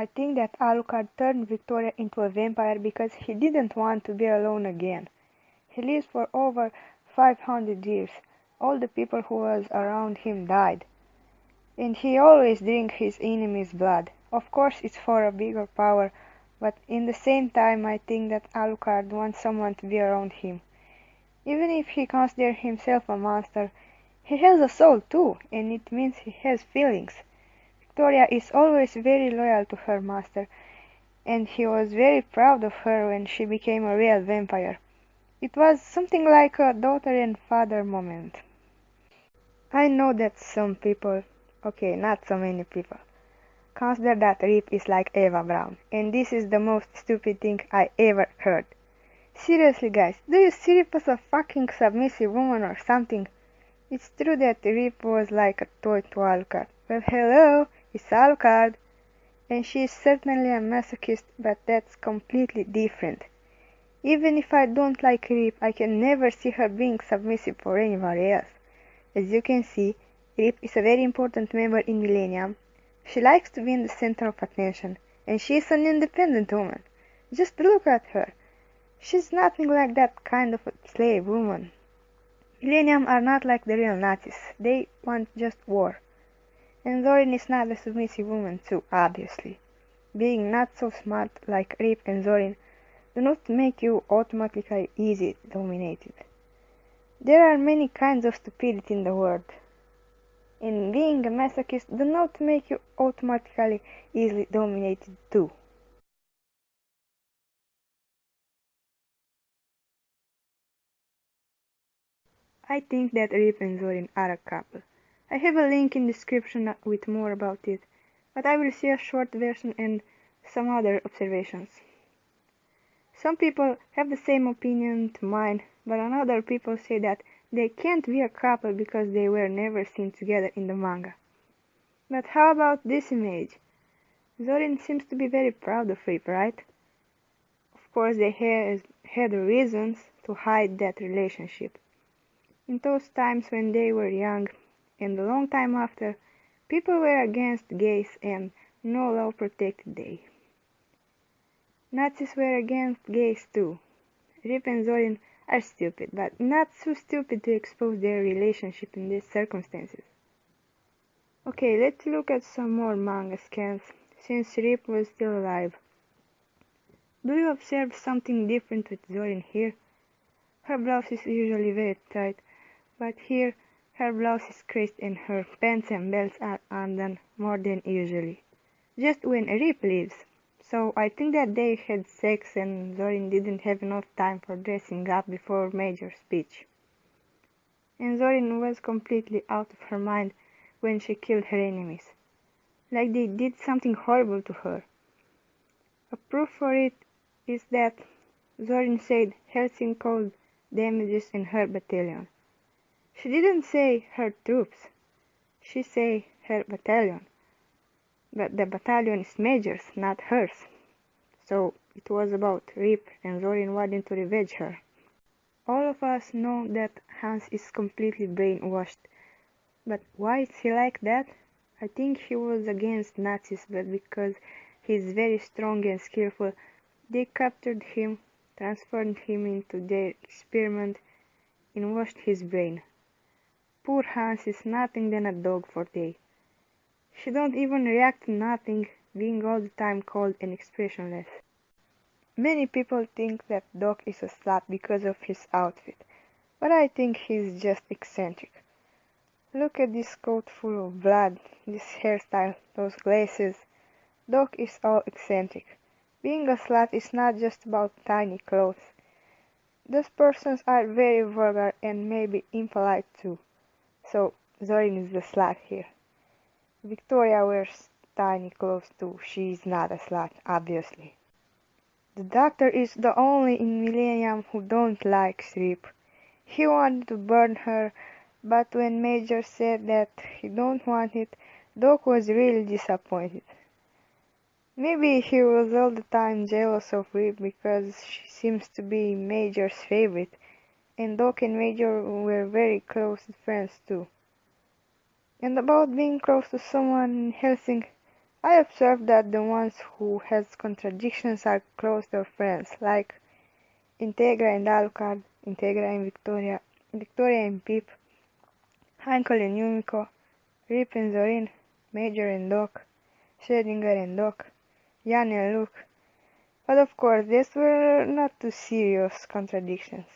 I think that Alucard turned Victoria into a vampire because he didn't want to be alone again. He lived for over 500 years. All the people who was around him died. And he always drank his enemy's blood. Of course it's for a bigger power, but in the same time I think that Alucard wants someone to be around him. Even if he considers himself a monster, he has a soul too, and it means he has feelings. Victoria is always very loyal to her master, and he was very proud of her when she became a real vampire. It was something like a daughter and father moment. I know that some people, okay, not so many people, consider that Rip is like Eva Braun, and this is the most stupid thing I ever heard. Seriously guys, do you see Rip as a fucking submissive woman or something? It's true that Rip was like a toy to Alucard. Well hello, it's Alucard. And she is certainly a masochist, but that's completely different. Even if I don't like Rip, I can never see her being submissive for anybody else. As you can see, Rip is a very important member in Millennium. She likes to be in the center of attention, and she is an independent woman. Just look at her. She's nothing like that kind of a slave woman. Millennium are not like the real Nazis. They want just war. And Zorin is not a submissive woman too, obviously. Being not so smart like Rip and Zorin do not make you automatically easily dominated. There are many kinds of stupidity in the world, and being a masochist do not make you automatically easily dominated too. I think that Rip and Zorin are a couple. I have a link in description with more about it, but I will see a short version and some other observations. Some people have the same opinion to mine, but other people say that they can't be a couple because they were never seen together in the manga. But how about this image? Zorin seems to be very proud of Rip, right? Of course they had reasons to hide that relationship. In those times when they were young, and a long time after, people were against gays and no law protected they. Nazis were against gays too. Rip and Zorin are stupid, but not so stupid to expose their relationship in these circumstances. Okay, let's look at some more manga scans, since Rip was still alive. Do you observe something different with Zorin here? Her blouse is usually very tight, but here her blouse is creased and her pants and belts are undone more than usually. Just when Rip leaves. So I think that they had sex and Zorin didn't have enough time for dressing up before major speech. And Zorin was completely out of her mind when she killed her enemies. Like they did something horrible to her. A proof for it is that Zorin said Hellsing caused damages in her battalion. She didn't say her troops. She said her battalion. But the battalion is Major's, not hers. So it was about Rip and Zorin wanting to revenge her. All of us know that Hans is completely brainwashed. But why is he like that? I think he was against Nazis, but because he is very strong and skillful, they captured him, transformed him into their experiment, and washed his brain. Poor Hans is nothing than a dog for they. She don't even react to nothing, being all the time cold and expressionless. Many people think that Doc is a slut because of his outfit, but I think he's just eccentric. Look at this coat full of blood, this hairstyle, those glasses. Doc is all eccentric. Being a slut is not just about tiny clothes. Those persons are very vulgar and maybe impolite too. So Zorin is the slut here. Victoria wears tiny clothes too. She is not a slut, obviously. The doctor is the only in Millennium who don't like Rip. He wanted to burn her, but when Major said that he don't want it, Doc was really disappointed. Maybe he was all the time jealous of Rip because she seems to be Major's favorite, and Doc and Major were very close friends too. And about being close to someone in Helsing, I observed that the ones who has contradictions are closer friends, like Integra and Alucard, Integra and Victoria, Victoria and Pip, Heinkel and Yumiko, Rip and Zorin, Major and Doc, Schrödinger and Doc, Jan and Luke. But of course, these were not too serious contradictions.